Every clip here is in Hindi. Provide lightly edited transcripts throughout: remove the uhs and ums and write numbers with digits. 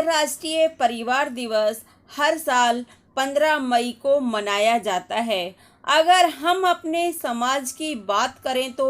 अंतर्राष्ट्रीय परिवार दिवस हर साल 15 मई को मनाया जाता है। अगर हम अपने समाज की बात करें तो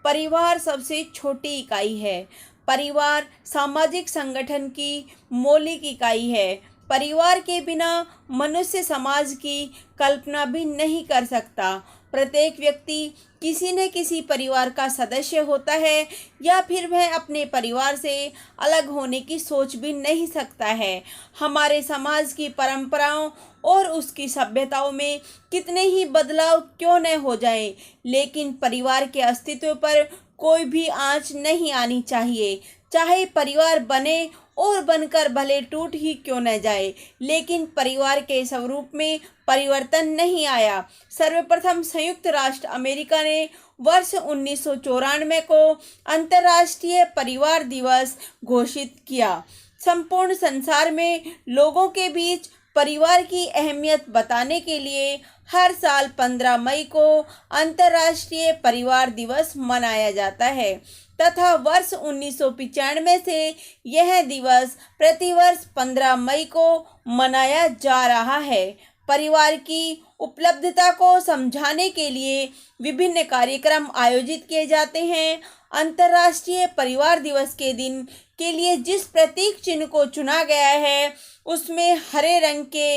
परिवार सबसे छोटी इकाई है। परिवार सामाजिक संगठन की मौलिक इकाई है। परिवार के बिना मनुष्य समाज की कल्पना भी नहीं कर सकता। प्रत्येक व्यक्ति किसी न किसी परिवार का सदस्य होता है या फिर वह अपने परिवार से अलग होने की सोच भी नहीं सकता है। हमारे समाज की परंपराओं और उसकी सभ्यताओं में कितने ही बदलाव क्यों न हो जाएं, लेकिन परिवार के अस्तित्व पर कोई भी आंच नहीं आनी चाहिए। चाहे परिवार बने और बनकर भले टूट ही क्यों न जाए, लेकिन परिवार के स्वरूप में परिवर्तन नहीं आया। सर्वप्रथम संयुक्त राष्ट्र अमेरिका ने वर्ष 1994 को अंतर्राष्ट्रीय परिवार दिवस घोषित किया। संपूर्ण संसार में लोगों के बीच परिवार की अहमियत बताने के लिए हर साल 15 मई को अंतर्राष्ट्रीय परिवार दिवस मनाया जाता है तथा वर्ष 1995 से यह दिवस प्रतिवर्ष 15 मई को मनाया जा रहा है। परिवार की उपलब्धता को समझाने के लिए विभिन्न कार्यक्रम आयोजित किए जाते हैं। अंतर्राष्ट्रीय परिवार दिवस के दिन के लिए जिस प्रतीक चिन्ह को चुना गया है उसमें हरे रंग के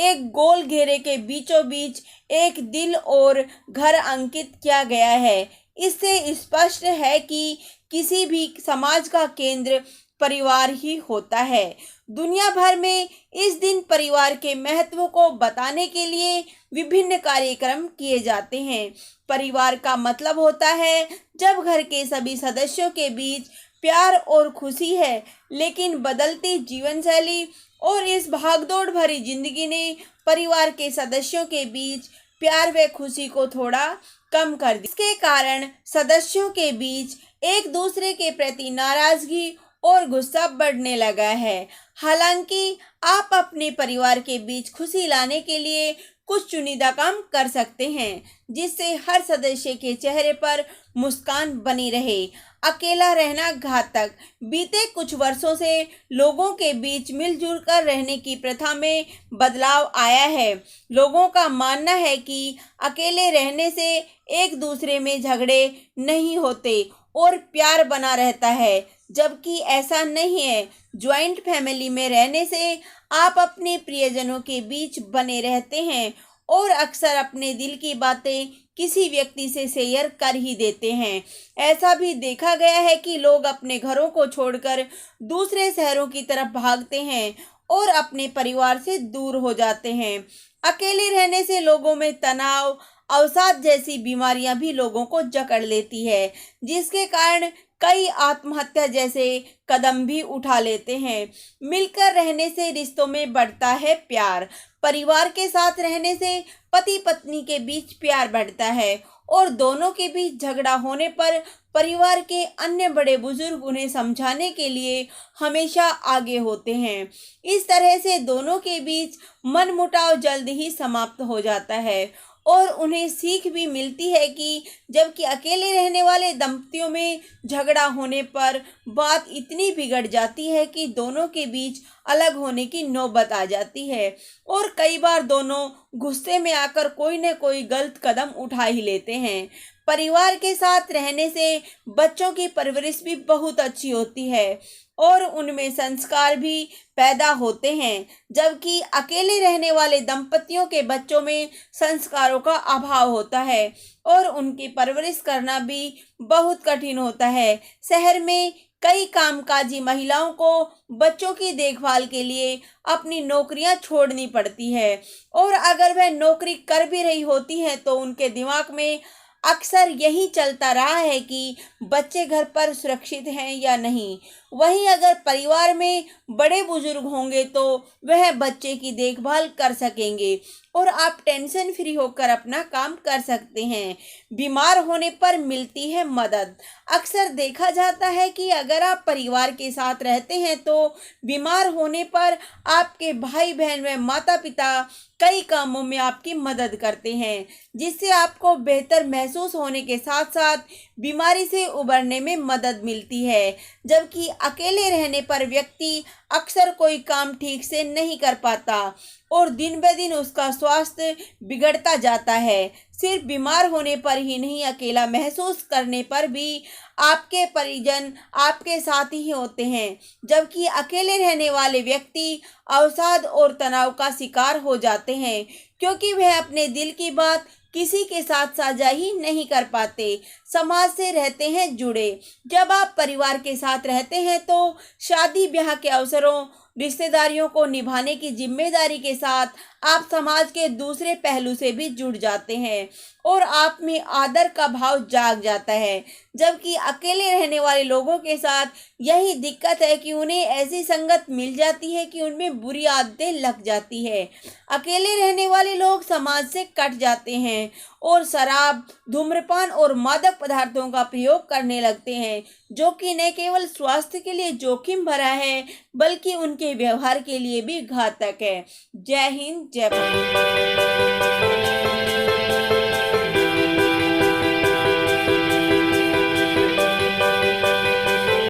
एक गोल घेरे के बीचों बीच एक दिल और घर अंकित किया गया है। इससे स्पष्ट है कि किसी भी समाज का केंद्र परिवार ही होता है। दुनिया भर में इस दिन परिवार के महत्व को बताने के लिए विभिन्न कार्यक्रम किए जाते हैं। परिवार का मतलब होता है जब घर के सभी सदस्यों के बीच प्यार और खुशी है, लेकिन बदलती जीवन शैली और इस भागदौड़ भरी जिंदगी ने परिवार के सदस्यों के बीच प्यार व खुशी को थोड़ा कम कर दिया। इसके कारण सदस्यों के बीच एक दूसरे के प्रति नाराजगी और गुस्सा बढ़ने लगा है। हालांकि आप अपने परिवार के बीच खुशी लाने के लिए कुछ चुनिंदा काम कर सकते हैं जिससे हर सदस्य के चेहरे पर मुस्कान बनी रहे। अकेला रहना घातक। बीते कुछ वर्षों से लोगों के बीच मिलजुल कर रहने की प्रथा में बदलाव आया है। लोगों का मानना है कि अकेले रहने से एक दूसरे में झगड़े नहीं होते और प्यार बना रहता है, जबकि ऐसा नहीं है। ज्वाइंट फैमिली में रहने से आप अपने प्रियजनों के बीच बने रहते हैं और अक्सर अपने दिल की बातें किसी व्यक्ति से शेयर कर ही देते हैं। ऐसा भी देखा गया है कि लोग अपने घरों को छोड़कर दूसरे शहरों की तरफ भागते हैं और अपने परिवार से दूर हो जाते हैं। अकेले रहने से लोगों में तनाव, अवसाद जैसी बीमारियां भी लोगों को जकड़ लेती है, जिसके कारण कई आत्महत्या जैसे कदम भी उठा लेते हैं। मिलकर रहने से रिश्तों में बढ़ता है प्यार। परिवार के साथ रहने से पति पत्नी के बीच प्यार बढ़ता है और दोनों के बीच झगड़ा होने पर परिवार के अन्य बड़े बुजुर्ग उन्हें समझाने के लिए हमेशा आगे होते हैं। इस तरह से दोनों के बीच मनमुटाव जल्द ही समाप्त हो जाता है और उन्हें सीख भी मिलती है कि जबकि अकेले रहने वाले दंपतियों में झगड़ा होने पर बात इतनी बिगड़ जाती है कि दोनों के बीच अलग होने की नौबत आ जाती है और कई बार दोनों गुस्से में आकर कोई न कोई गलत कदम उठा ही लेते हैं। परिवार के साथ रहने से बच्चों की परवरिश भी बहुत अच्छी होती है और उनमें संस्कार भी पैदा होते हैं, जबकि अकेले रहने वाले दंपतियों के बच्चों में संस्कारों का अभाव होता है और उनकी परवरिश करना भी बहुत कठिन होता है। शहर में कई कामकाजी महिलाओं को बच्चों की देखभाल के लिए अपनी नौकरियां छोड़नी पड़ती है और अगर वह नौकरी कर भी रही होती हैं तो उनके दिमाग में अक्सर यही चलता रहा है कि बच्चे घर पर सुरक्षित हैं या नहीं। वहीं अगर परिवार में बड़े बुजुर्ग होंगे तो वह बच्चे की देखभाल कर सकेंगे और आप टेंशन फ्री होकर अपना काम कर सकते हैं। बीमार होने पर मिलती है मदद। अक्सर देखा जाता है कि अगर आप परिवार के साथ रहते हैं तो बीमार होने पर आपके भाई बहन व माता पिता कई कामों में आपकी मदद करते हैं, जिससे आपको बेहतर महसूस होने के साथ साथ बीमारी से उबरने में मदद मिलती है। जबकि अकेले रहने पर व्यक्ति अक्सर कोई काम ठीक से नहीं कर पाता और दिन ब दिन उसका स्वास्थ्य बिगड़ता जाता है। सिर्फ बीमार होने पर ही नहीं, अकेला महसूस करने पर भी आपके परिजन आपके साथ ही होते हैं, जबकि अकेले रहने वाले व्यक्ति अवसाद और तनाव का शिकार हो जाते हैं, क्योंकि वह अपने दिल की बात किसी के साथ साझा ही नहीं कर पाते। समाज से रहते हैं जुड़े। जब आप परिवार के साथ रहते हैं तो शादी ब्याह के अवसरों, रिश्तेदारियों को निभाने की जिम्मेदारी के साथ आप समाज के दूसरे पहलू से भी जुड़ जाते हैं और आप में आदर का भाव जाग जाता है। जबकि अकेले रहने वाले लोगों के साथ यही दिक्कत है कि उन्हें ऐसी संगत मिल जाती है कि उनमें बुरी आदतें लग जाती है। अकेले रहने वाले लोग समाज से कट जाते हैं और शराब, धूम्रपान और मादक पदार्थों का प्रयोग करने लगते हैं, जो कि न केवल स्वास्थ्य के लिए जोखिम भरा है बल्कि उनके व्यवहार के लिए भी घातक है। जय हिंद, जय भारत।